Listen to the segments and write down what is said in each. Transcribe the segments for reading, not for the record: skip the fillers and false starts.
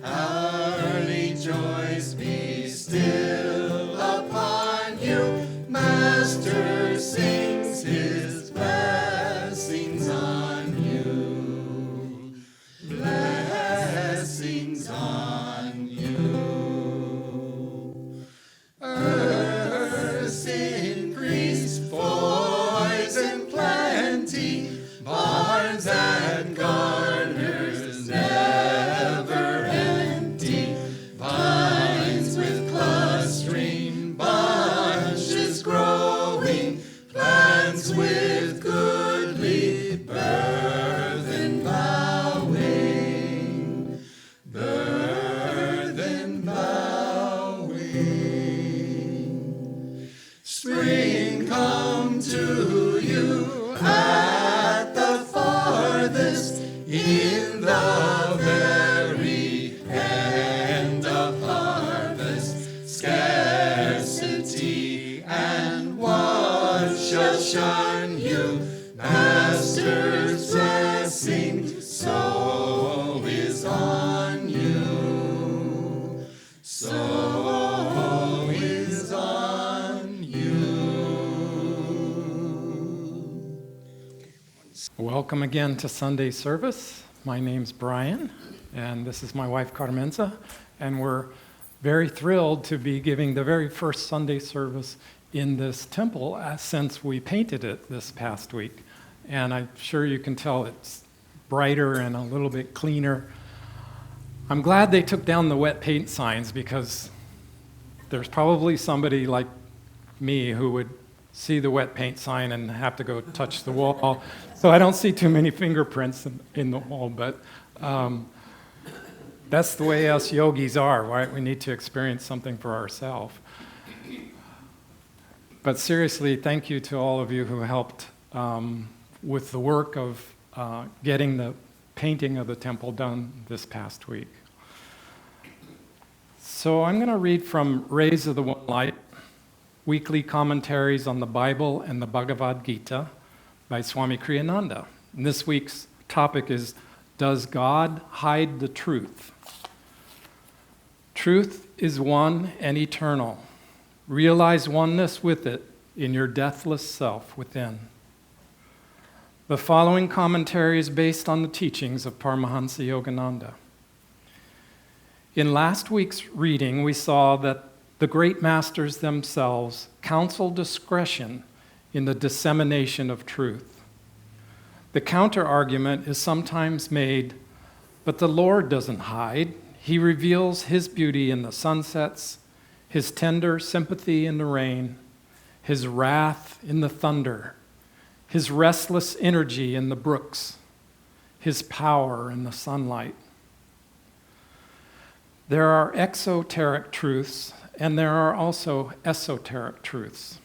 hourly joys be still upon you. Master sings his blessings on you. Blessings on you. Earth's increase, boys in plenty, barns and garners never empty, vines with clustering bunches growing, plants with goodly birth and bowing, birth and bowing. Spring come to you at the farthest, in the very end of harvest. Scarcity and want shall shun you. Master's blessing so is on you. So is on you. Welcome again to Sunday service. My name's Bryan, and this is my wife Carmenza, and we're very thrilled to be giving the very first Sunday service in this temple since we painted it this past week. And I'm sure you can tell it's brighter and a little bit cleaner. I'm glad they took down the wet paint signs, because there's probably somebody like me who would see the wet paint sign and have to go touch the wall. So I don't see too many fingerprints in the wall, but that's the way us yogis are, right? We need to experience something for ourselves. But seriously, thank you to all of you who helped with the work of getting the painting of the temple done this past week. So I'm going to read from Rays of the One Light, Weekly Commentaries on the Bible and the Bhagavad Gita by Swami Kriya-yoga. And this week's topic is, Does God Hide the Truth? Truth is one and eternal. Realize oneness with it in your deathless self within. The following commentary is based on the teachings of Paramhansa Yogananda. In last week's reading, we saw that the great masters themselves counsel discretion in the dissemination of truth. The counter-argument is sometimes made, but the Lord doesn't hide. He reveals his beauty in the sunsets, his tender sympathy in the rain, his wrath in the thunder, his restless energy in the brooks, his power in the sunlight. There are exoteric truths, and there are also esoteric truths.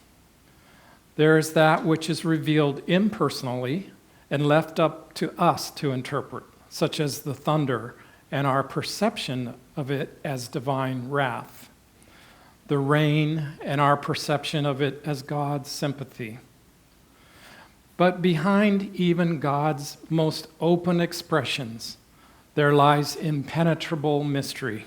There is that which is revealed impersonally and left up to us to interpret, such as the thunder and our perception of it as divine wrath, the rain and our perception of it as God's sympathy. But behind even God's most open expressions, there lies impenetrable mystery.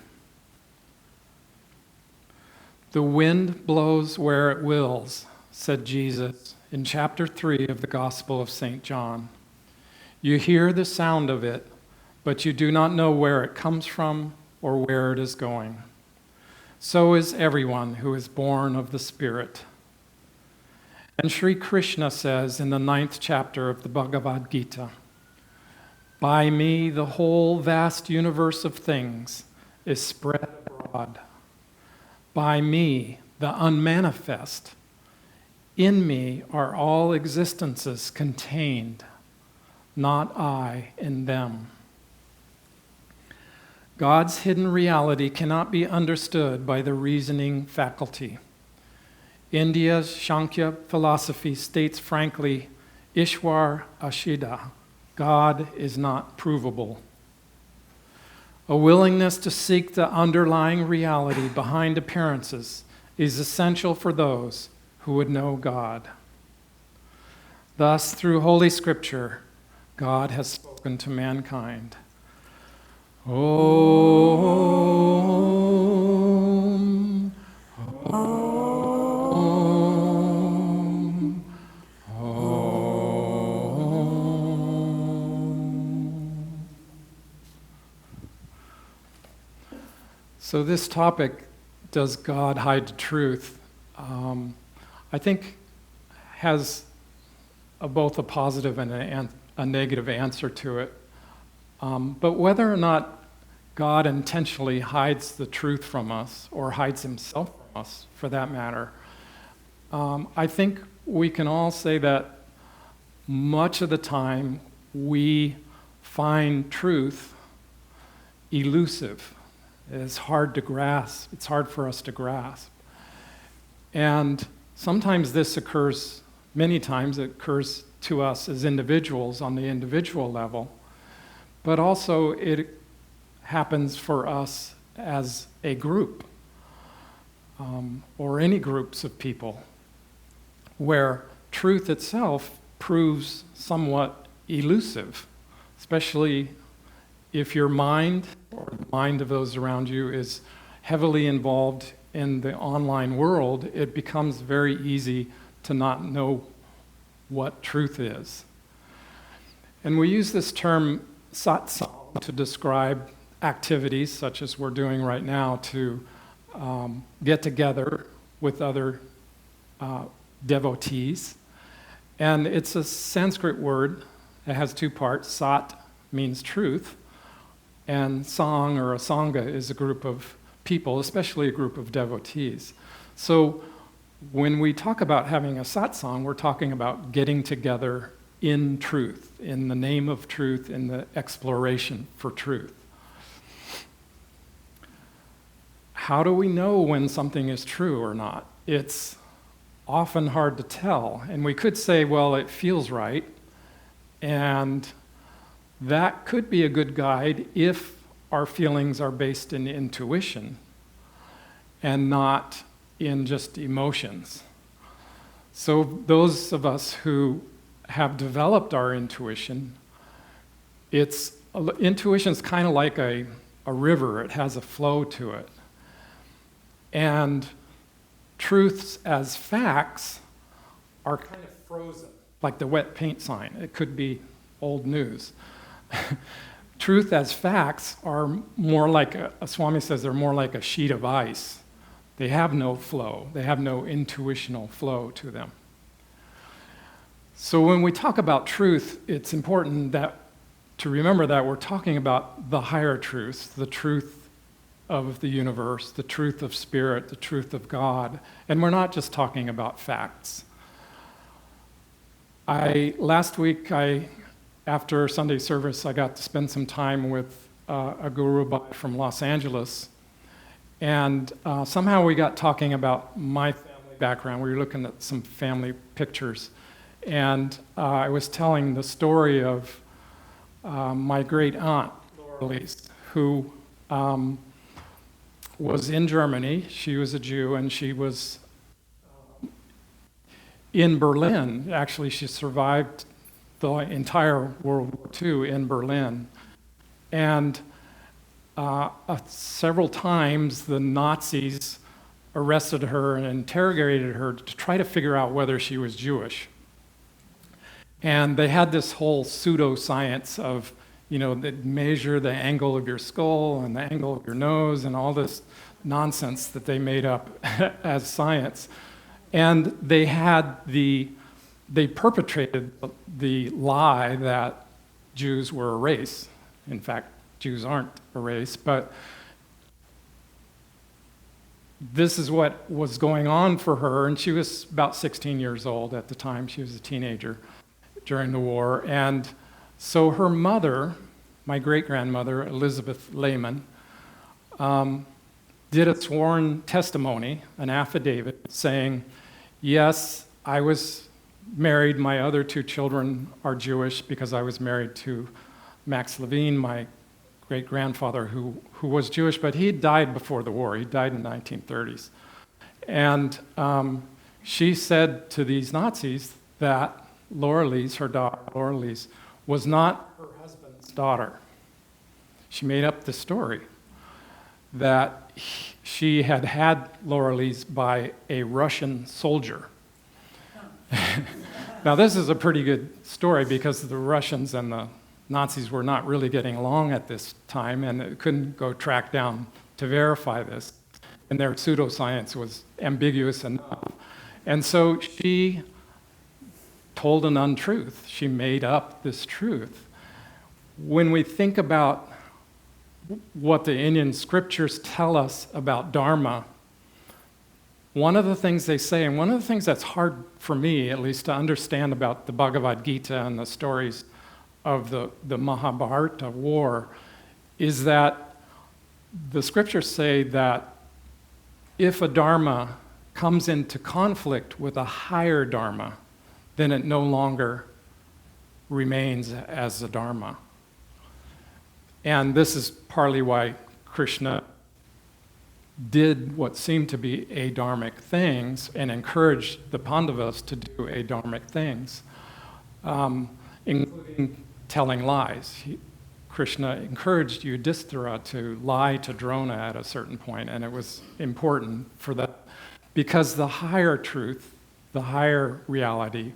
The wind blows where it wills, said Jesus in chapter 3 of the Gospel of St. John. You hear the sound of it, but you do not know where it comes from or where it is going. So is everyone who is born of the Spirit. And Sri Krishna says in the 9th chapter of the Bhagavad Gita, by me the whole vast universe of things is spread abroad. By me, the unmanifest, in me are all existences contained, not I in them. God's hidden reality cannot be understood by the reasoning faculty. India's Sankhya philosophy states frankly, Ishwar Ashida, God is not provable. A willingness to seek the underlying reality behind appearances is essential for those who would know God. Thus, through Holy Scripture, God has spoken to mankind. Oh. So this topic, does God hide the truth, I think has both a positive and a negative answer to it. But whether or not God intentionally hides the truth from us, or hides himself from us, for that matter, I think we can all say that much of the time we find truth elusive. It's hard to grasp. It's hard for us to grasp. And sometimes this occurs, many times it occurs to us as individuals on the individual level, but also it happens for us as a group, or any groups of people, where truth itself proves somewhat elusive, especially if your mind or the mind of those around you is heavily involved in the online world. It becomes very easy to not know what truth is. And we use this term satsang to describe activities such as we're doing right now to get together with other devotees. And it's a Sanskrit word. It has two parts. Sat means truth, and sang or a sangha is a group of people, especially a group of devotees. So when we talk about having a satsang, we're talking about getting together in truth, in the name of truth, in the exploration for truth. How do we know when something is true or not? It's often hard to tell. And we could say, well, it feels right. And that could be a good guide if our feelings are based in intuition and not in just emotions. So those of us who have developed our intuition, intuition's kind of like a river. It has a flow to it. And truths as facts are kind of frozen, like the wet paint sign. It could be old news. Truth as facts are more like, a Swami says, they're more like a sheet of ice. They have no flow. They have no intuitional flow to them. So when we talk about truth, it's important to remember that we're talking about the higher truths, the truth of the universe, the truth of spirit, the truth of God, and we're not just talking about facts. Last week, after Sunday service, I got to spend some time with a guru from Los Angeles, and somehow we got talking about my family background. We were looking at some family pictures, and I was telling the story of my great aunt, Laura Lees, who was in Germany. She was a Jew, and she was in Berlin. Actually, she survived the entire World War II in Berlin. And several times the Nazis arrested her and interrogated her to try to figure out whether she was Jewish. And they had this whole pseudoscience of, they measure the angle of your skull and the angle of your nose and all this nonsense that they made up as science. And they perpetrated the lie that Jews were a race. In fact, Jews aren't a race, but this is what was going on for her, and she was about 16 years old at the time. She was a teenager during the war, and so her mother, my great-grandmother, Elizabeth Lehman, did a sworn testimony, an affidavit, saying, yes, I was married, my other two children are Jewish because I was married to Max Levine, my great-grandfather, who was Jewish, but he died before the war. He died in the 1930s. And she said to these Nazis that Laura Lees, her daughter, Laura Lees, was not her husband's daughter. She made up the story that she had Laura Lees by a Russian soldier. Now, this is a pretty good story because the Russians and the Nazis were not really getting along at this time, and they couldn't go track down to verify this, and their pseudoscience was ambiguous enough. And so she told an untruth. She made up this truth. When we think about what the Indian scriptures tell us about Dharma, one of the things they say, and one of the things that's hard for me, at least, to understand about the Bhagavad Gita and the stories of the Mahabharata war, is that the scriptures say that if a Dharma comes into conflict with a higher Dharma, then it no longer remains as a Dharma. And this is partly why Krishna did what seemed to be adharmic things and encouraged the Pandavas to do adharmic things, including telling lies. Krishna encouraged Yudhishthira to lie to Drona at a certain point, and it was important for that because the higher truth, the higher reality,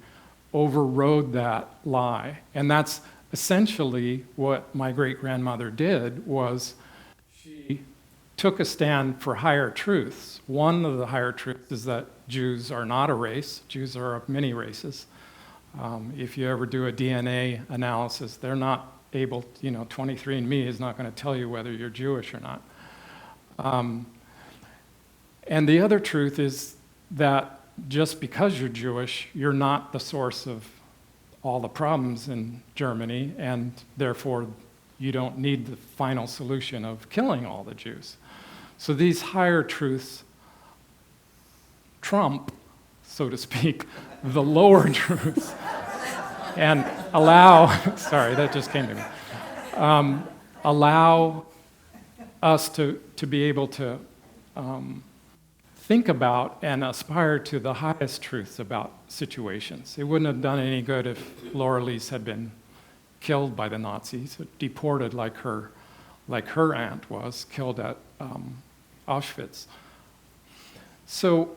overrode that lie. And that's essentially what my great-grandmother did. Was she took a stand for higher truths. One of the higher truths is that Jews are not a race. Jews are of many races. If you ever do a DNA analysis, they're not able, 23andMe is not going to tell you whether you're Jewish or not. And the other truth is that just because you're Jewish, you're not the source of all the problems in Germany, and therefore you don't need the final solution of killing all the Jews. So these higher truths trump, so to speak, the lower truths and allow, sorry, that just came to me, allow us to be able to think about and aspire to the highest truths about situations. It wouldn't have done any good if Laura Lees had been killed by the Nazis, deported like her aunt was, killed at Auschwitz. So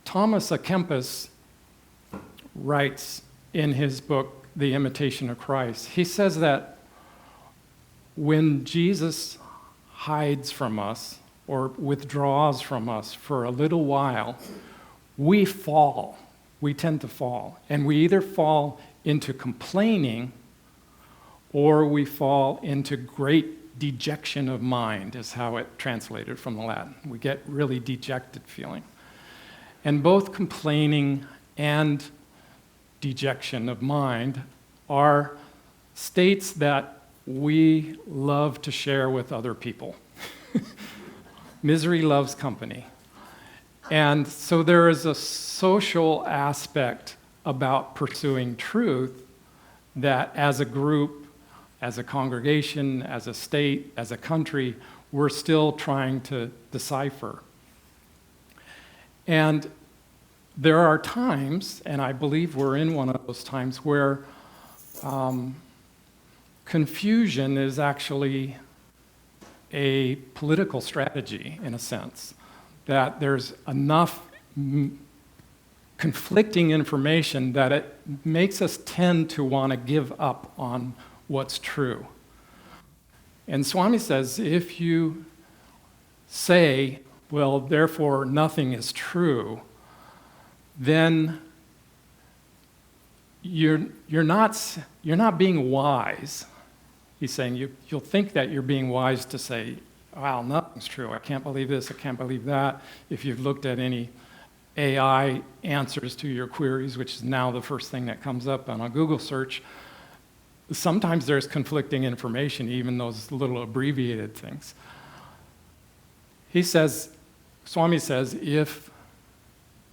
Thomas à Kempis writes in his book, The Imitation of Christ, he says that when Jesus hides from us or withdraws from us for a little while, we fall. We tend to fall. And we either fall into complaining or we fall into great dejection of mind, is how it translated from the Latin. We get really dejected feeling. And both complaining and dejection of mind are states that we love to share with other people. Misery loves company. And so there is a social aspect about pursuing truth that as a group, as a congregation, as a state, as a country, we're still trying to decipher. And there are times, and I believe we're in one of those times, where confusion is actually a political strategy, in a sense, that there's enough conflicting information that it makes us tend to want to give up on what's true. And Swami says, if you say, well, therefore nothing is true, then you're not being wise. He's saying you'll think that you're being wise to say, wow, nothing's true. I can't believe this, I can't believe that. If you've looked at any AI answers to your queries, which is now the first thing that comes up on a Google search, sometimes there's conflicting information, even those little abbreviated things. He says, Swami says, if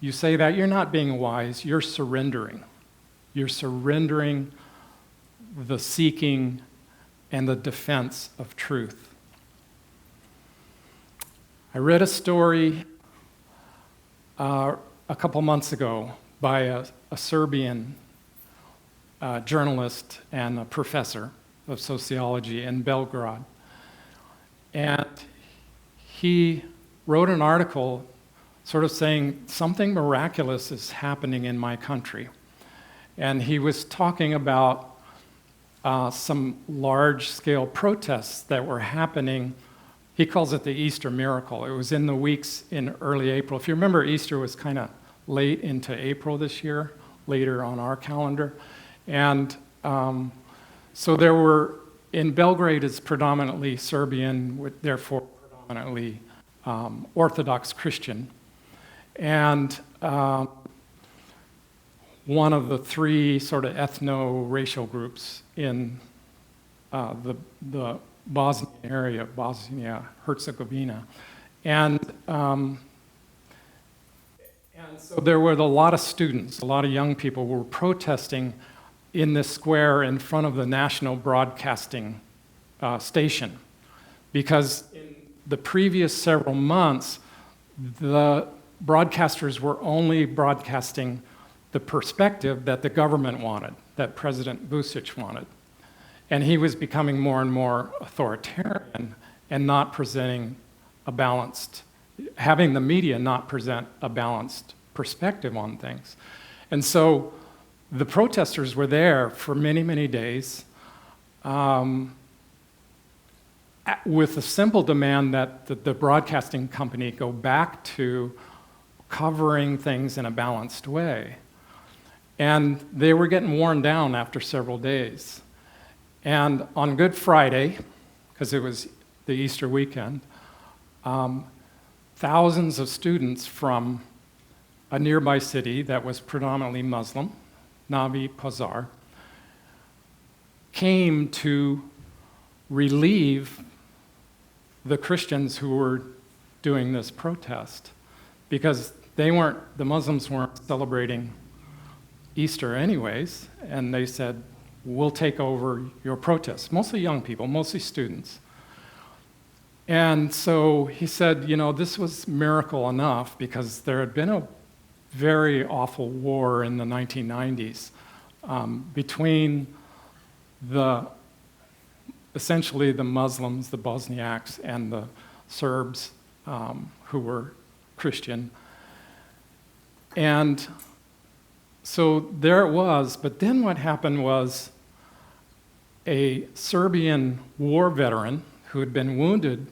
you say that, you're not being wise, you're surrendering. You're surrendering the seeking and the defense of truth. I read a story a couple months ago by a Serbian journalist and a professor of sociology in Belgrade. And he wrote an article sort of saying something miraculous is happening in my country. And he was talking about some large-scale protests that were happening. he calls it the Easter miracle. It was in the weeks in early April. If you remember, Easter was kind of late into April this year, later on our calendar. And so there were, in Belgrade is predominantly Serbian, therefore predominantly Orthodox Christian. And one of the three sort of ethno-racial groups in the Bosnian area, Bosnia-Herzegovina. And so there were a lot of students, a lot of young people who were protesting in this square in front of the national broadcasting station. Because in the previous several months, the broadcasters were only broadcasting the perspective that the government wanted, that President Vučić wanted. And he was becoming more and more authoritarian and not presenting a balanced, having the media not present a balanced perspective on things. And so the protesters were there for many, many days with a simple demand that the broadcasting company go back to covering things in a balanced way. And they were getting worn down after several days. And on Good Friday, because it was the Easter weekend, thousands of students from a nearby city that was predominantly Muslim, Novi Pazar, came to relieve the Christians who were doing this protest, because the Muslims weren't celebrating Easter anyways, and they said, we'll take over your protests. Mostly young people, mostly students. And so he said, this was miracle enough, because there had been a very awful war in the 1990s between essentially the Muslims, the Bosniaks, and the Serbs who were Christian. And so there it was, but then what happened was a Serbian war veteran who had been wounded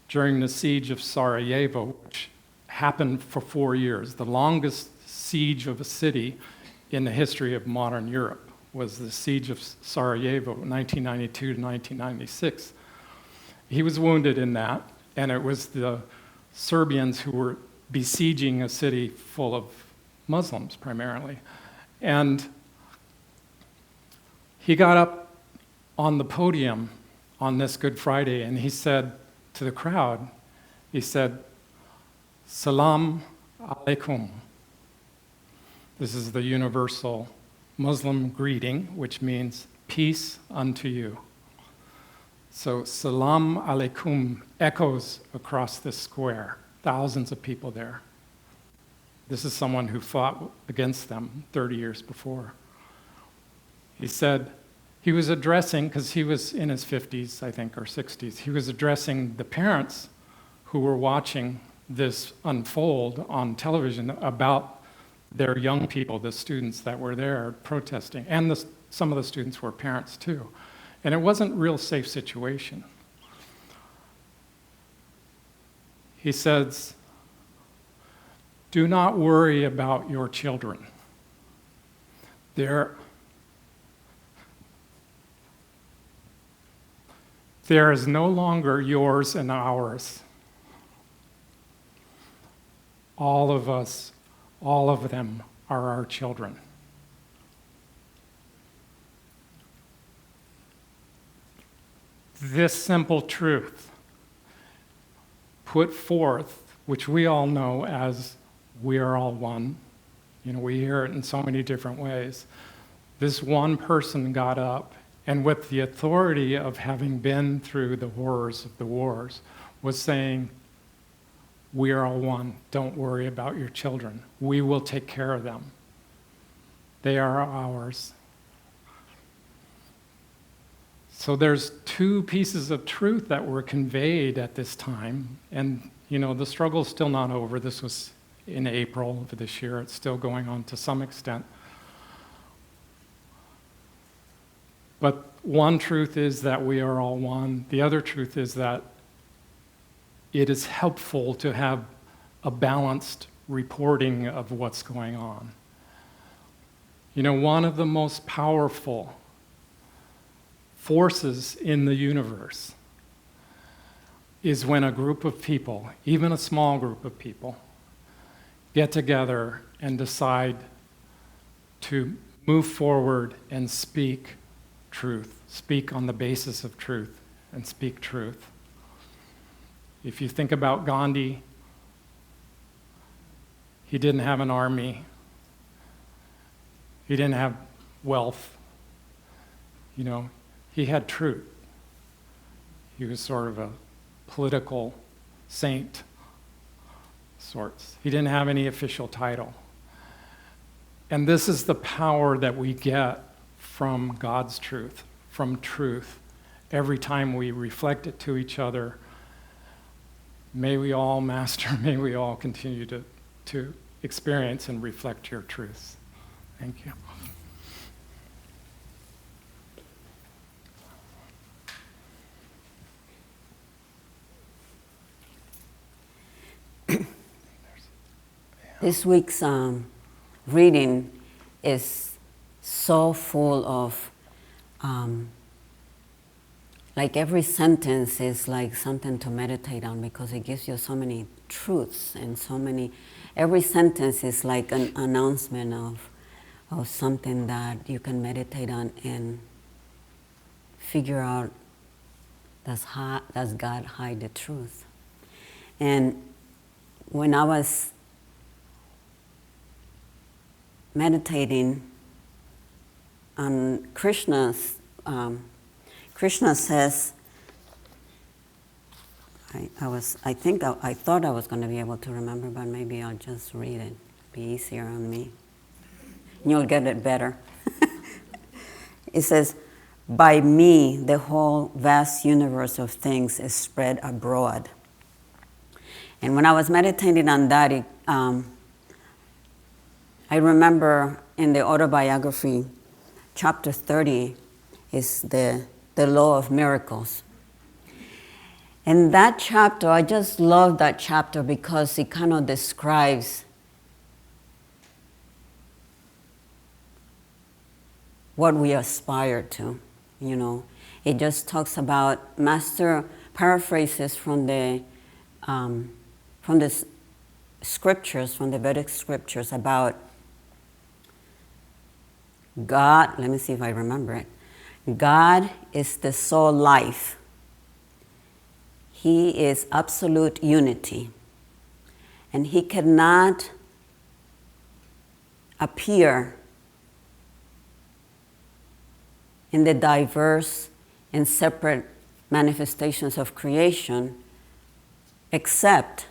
during the siege of Sarajevo, which happened for 4 years. The longest siege of a city in the history of modern Europe was the siege of Sarajevo, 1992 to 1996. He was wounded in that, and it was the Serbians who were besieging a city full of Muslims primarily. And he got up on the podium on this Good Friday, and he said to the crowd, he said, "Salam alaikum." This is the universal Muslim greeting, which means peace unto you. So Salam alaikum echoes across this square, thousands of people there. This is someone who fought against them 30 years before. He said, he was addressing, because he was in his 50s, I think, or 60s, he was addressing the parents who were watching this unfold on television about their young people, the students that were there protesting, and some of the students were parents too. And it wasn't a real safe situation. He says, "Do not worry about your children. There is no longer yours and ours. All of us, all of them are our children." This simple truth put forth, which we all know as we are all one. We hear it in so many different ways. This one person got up, and with the authority of having been through the horrors of the wars, was saying, we are all one. Don't worry about your children. We will take care of them. They are ours. So there's two pieces of truth that were conveyed at this time. And, the struggle's still not over. This was in April of this year. It's still going on to some extent. But one truth is that we are all one. The other truth is that it is helpful to have a balanced reporting of what's going on. You know, one of the most powerful forces in the universe is when a group of people, even a small group of people, get together and decide to move forward and speak truth, speak on the basis of truth, and speak truth. If you think about Gandhi, he didn't have an army. He didn't have wealth. You know, he had truth. He was sort of a political saint sorts. He didn't have any official title. And this is the power that we get from God's truth, from truth. Every time we reflect it to each other, may we all master, may we all continue to experience and reflect your truths. Thank you. This week's reading is so full of, like every sentence is like something to meditate on because it gives you so many truths and so many, every sentence is like an announcement of something that you can meditate on and figure out does God hide the truth. And when I was meditating on Krishna says, I thought I was going to be able to remember, but maybe I'll just read it. Be easier on me. You'll get it better. It says, by me, the whole vast universe of things is spread abroad. And when I was meditating on that, I remember in the autobiography, chapter 30 is the law of miracles. And that chapter, I just love that chapter because it kind of describes what we aspire to, you know. It just talks about, Master paraphrases from the scriptures, from the Vedic scriptures about God. Let me see if I remember it. God is the soul life. He is absolute unity. And he cannot appear in the diverse and separate manifestations of creation except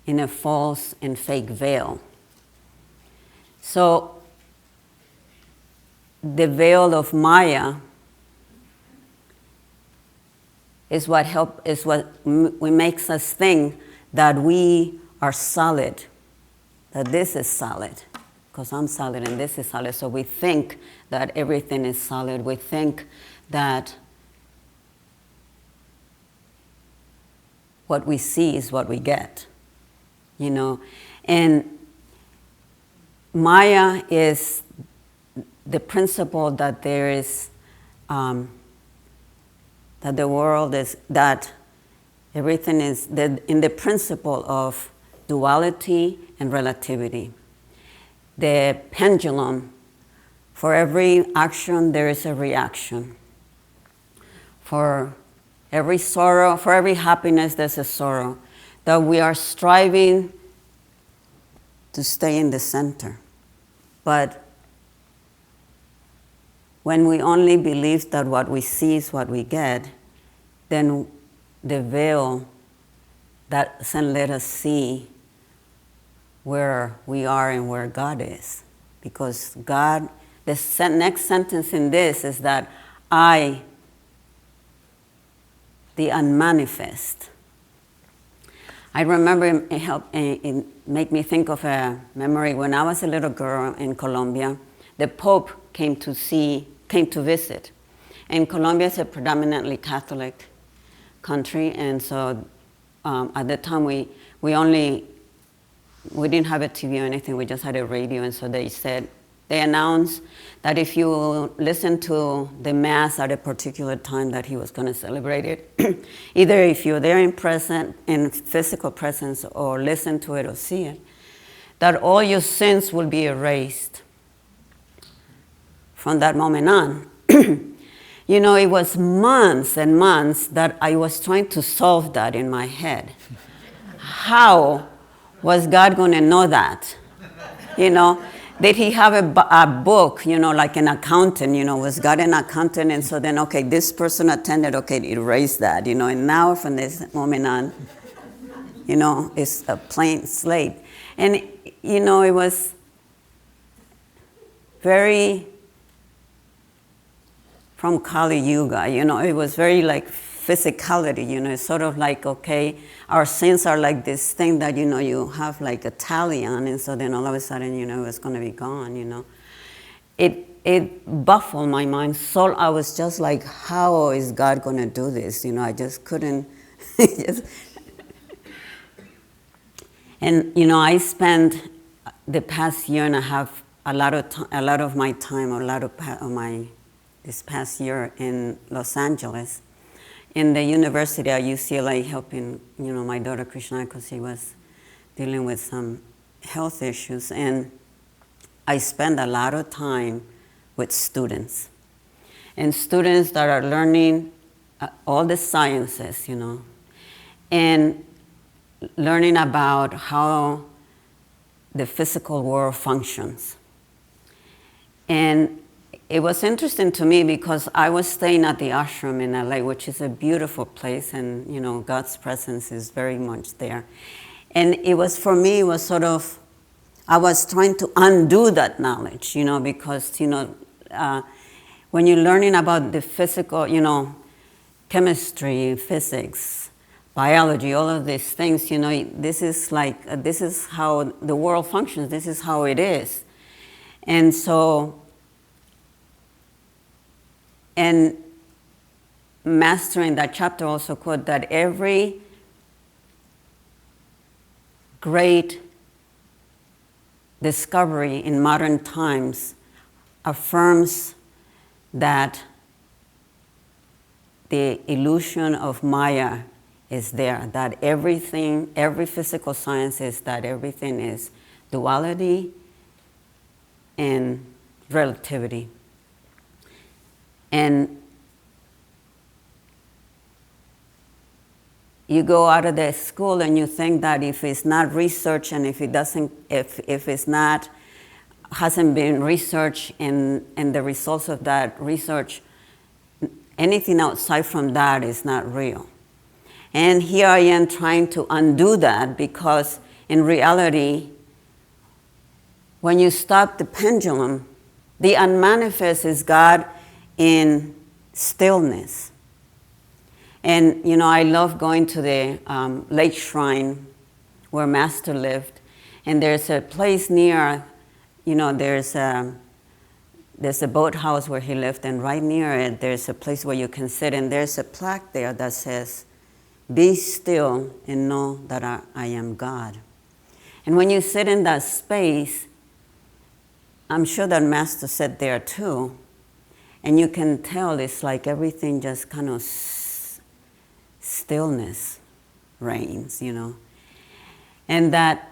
in a false and fake veil. So the veil of Maya is what makes us think that we are solid, that this is solid, because I'm solid and this is solid. So we think that everything is solid. We think that what we see is what we get, you know. And Maya is the principle that there is, that the world is, that everything is in the principle of duality and relativity. The pendulum, for every action there is a reaction. For every sorrow, for every happiness there's a sorrow. That we are striving to stay in the center. But when we only believe that what we see is what we get, then the veil that doesn't let us see where we are and where God is. Because God, the next sentence in this is that I, the unmanifest. I remember it made me think of a memory when I was a little girl in Colombia. The Pope came to visit. And Colombia is a predominantly Catholic country, and so at the time we didn't have a TV or anything, we just had a radio, and so they announced that if you listen to the Mass at a particular time that he was going to celebrate it, either if you're there in physical presence or listen to it or see it, that all your sins will be erased from that moment on. You know, it was months and months that I was trying to solve that in my head. How was God going to know that? You know, did he have a book, you know, like an accountant, you know, was God an accountant? And so then, okay, this person attended, okay, erase that, you know, and now from this moment on, you know, it's a plain slate. And, you know, it was very from Kali-yuga, you know, it was very like physicality, you know, it's sort of like, okay, our sins are like this thing that, you know, you have like a tally on, and so then all of a sudden, you know, it's going to be gone, you know. It baffled my mind, so I was just like, how is God going to do this? You know, I just couldn't, and, you know, I spent the past year and a half, a lot of my time, this past year in Los Angeles, in the university at UCLA, helping, you know, my daughter Krishna, because she was dealing with some health issues, and I spend a lot of time with students, and students that are learning all the sciences, you know, and learning about how the physical world functions. And it was interesting to me because I was staying at the ashram in LA, which is a beautiful place, and, you know, God's presence is very much there. And it was, for me, it was sort of, I was trying to undo that knowledge, you know, because, you know, when you're learning about the physical, you know, chemistry, physics, biology, all of these things, you know, this is like, this is how the world functions, this is how it is. And so, and Master in that chapter also quote that every great discovery in modern times affirms that the illusion of Maya is there, that everything, every physical science is that everything is duality and relativity. And you go out of the school and you think that if it's not research and if it doesn't, if it's not, hasn't been researched and the results of that research, anything outside from that is not real. And here I am trying to undo that, because in reality, when you stop the pendulum, the unmanifest is God in stillness. And, you know, I love going to the lake shrine where Master lived. And there's a place near, you know, there's a boathouse where he lived, and right near it, there's a place where you can sit, and there's a plaque there that says, "Be still and know that I am God." And when you sit in that space, I'm sure that Master sat there too, and you can tell it's like everything just kind of stillness reigns, you know. And that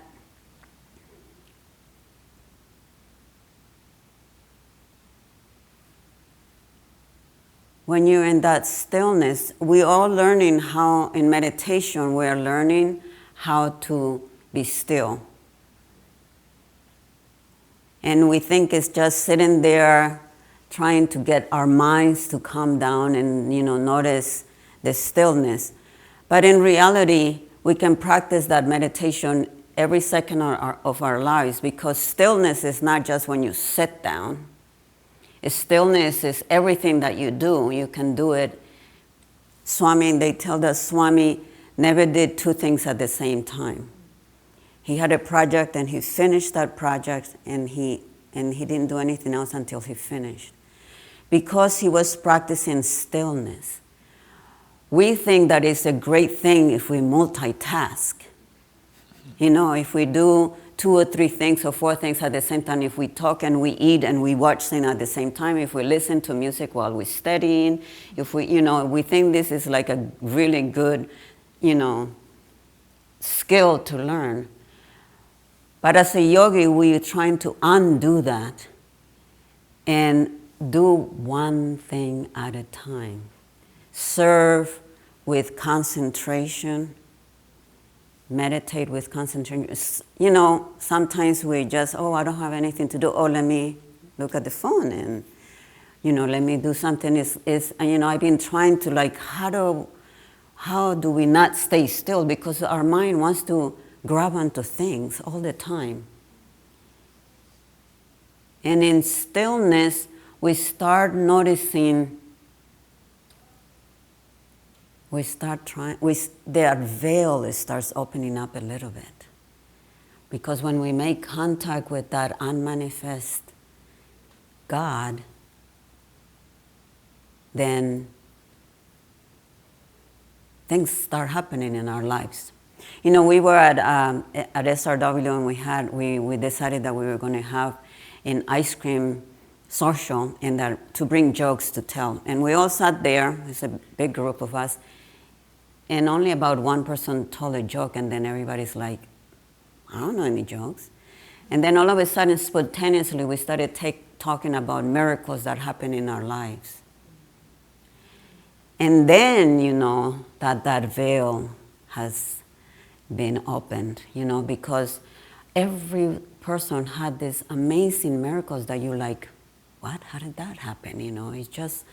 when you're in that stillness, we're all learning how, in meditation, we're learning how to be still. And we think it's just sitting there trying to get our minds to calm down and, you know, notice the stillness. But in reality, we can practice that meditation every second of our lives, because stillness is not just when you sit down. Stillness is everything that you do. You can do it. Swami, they tell us Swami never did two things at the same time. He had a project and he finished that project, and he didn't do anything else until he finished, because he was practicing stillness. we think that it's a great thing if we multitask. You know, if we do 2 or 3 things or 4 things at the same time, if we talk and we eat and we watch things at the same time, if we listen to music while we're studying, if we, you know, we think this is like a really good, you know, skill to learn. But as a yogi, we're trying to undo that and do one thing at a time. Serve with concentration, meditate with concentration. You know, sometimes we just, oh, I don't have anything to do. Oh, let me look at the phone and, you know, let me do something. And, you know, I've been trying to like, how do we not stay still? Because our mind wants to grab onto things all the time. And in stillness, we start noticing, their veil starts opening up a little bit. Because when we make contact with that unmanifest God, then things start happening in our lives. You know, we were at SRW and we decided that we were going to have an ice cream social and that to bring jokes to tell. And we all sat there, it's a big group of us, and only about one person told a joke, and then everybody's like, I don't know any jokes. And then all of a sudden, spontaneously, we started talking about miracles that happen in our lives. And then, you know, that veil has been opened, you know, because every person had these amazing miracles that you're like, what? How did that happen? You know, it's just,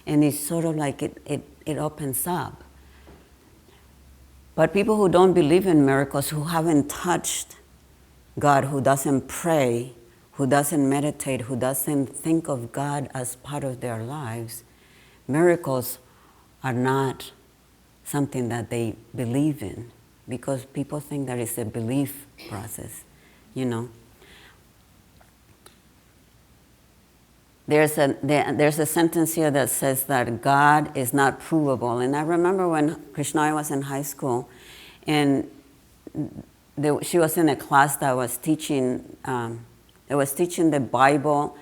and it's sort of like it opens up. But people who don't believe in miracles, who haven't touched God, who doesn't pray, who doesn't meditate, who doesn't think of God as part of their lives, miracles are not something that they believe in, because people think that it's a belief process, you know. There's a sentence here that says that God is not provable. And I remember when Krishnaya was in high school, and she was in a class that was teaching, the Bible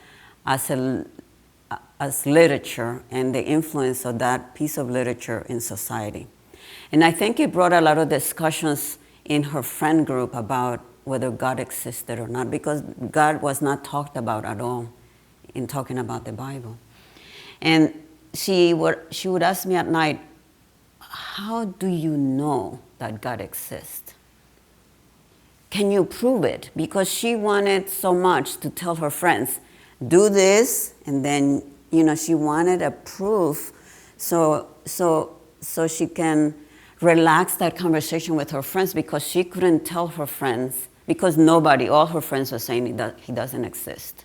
as literature and the influence of that piece of literature in society. And I think it brought a lot of discussions in her friend group about whether God existed or not, because God was not talked about at all in talking about the Bible. And she would ask me at night, how do you know that God exists? Can you prove it? Because she wanted so much to tell her friends, do this, and then, you know, she wanted a proof so she can relax that conversation with her friends, because she couldn't tell her friends, because all her friends were saying that he doesn't exist.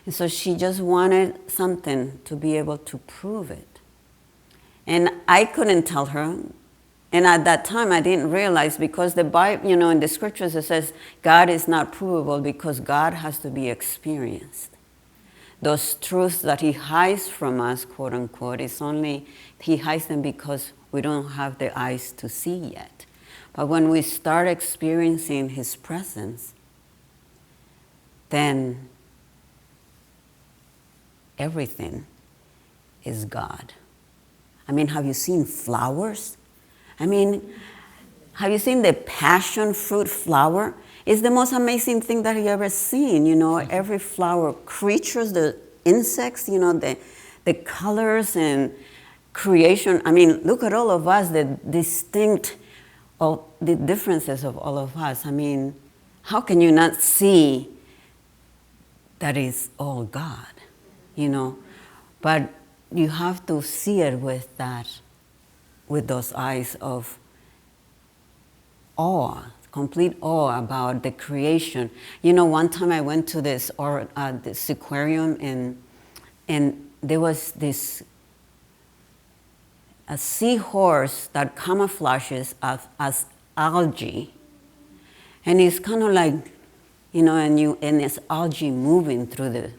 And so she just wanted something to be able to prove it. And I couldn't tell her. And at that time, I didn't realize, because the Bible, you know, in the scriptures, it says God is not provable because God has to be experienced. Those truths that he hides from us, quote unquote, he hides them because we don't have the eyes to see yet. But when we start experiencing his presence, then everything is God. I mean, have you seen flowers? I mean, have you seen the passion fruit flower? It's the most amazing thing that you ever seen. You know, every flower, creatures, the insects, you know, the colors and creation. I mean, look at all of us, the differences of all of us. I mean, how can you not see that it's all God? You know, but you have to see it with those eyes of awe, complete awe about the creation. You know, one time I went to this aquarium, and there was a seahorse that camouflages as algae, and it's kind of like, you know, and it's algae moving through the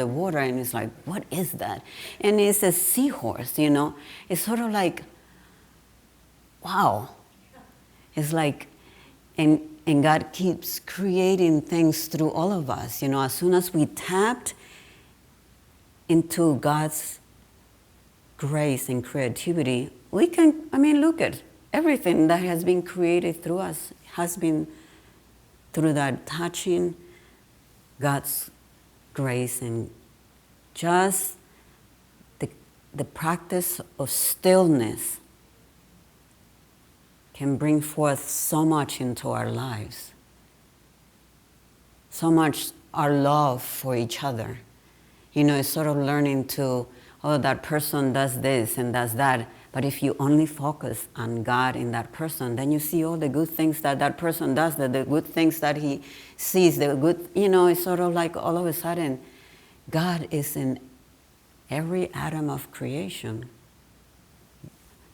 water, and it's like, what is that? And it's a seahorse, you know. It's sort of like, wow. It's like, and God keeps creating things through all of us. You know, as soon as we tapped into God's grace and creativity, we can, look at everything that has been created through us has been through that touching God's grace, and just the practice of stillness can bring forth so much into our lives. So much our love for each other. You know, it's sort of learning to, oh, that person does this and does that. But if you only focus on God in that person, then you see all the good things that that person does, the good things that he sees, the good, you know, it's sort of like all of a sudden, God is in every atom of creation.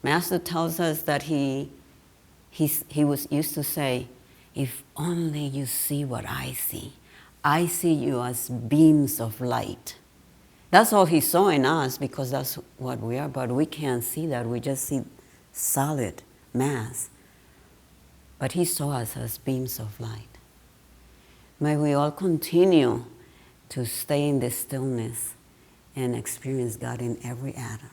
Master tells us that he used to say, if only you see what I see you as beams of light. That's all he saw in us, because that's what we are, but we can't see that. We just see solid mass. But he saw us as beams of light. May we all continue to stay in this stillness and experience God in every atom.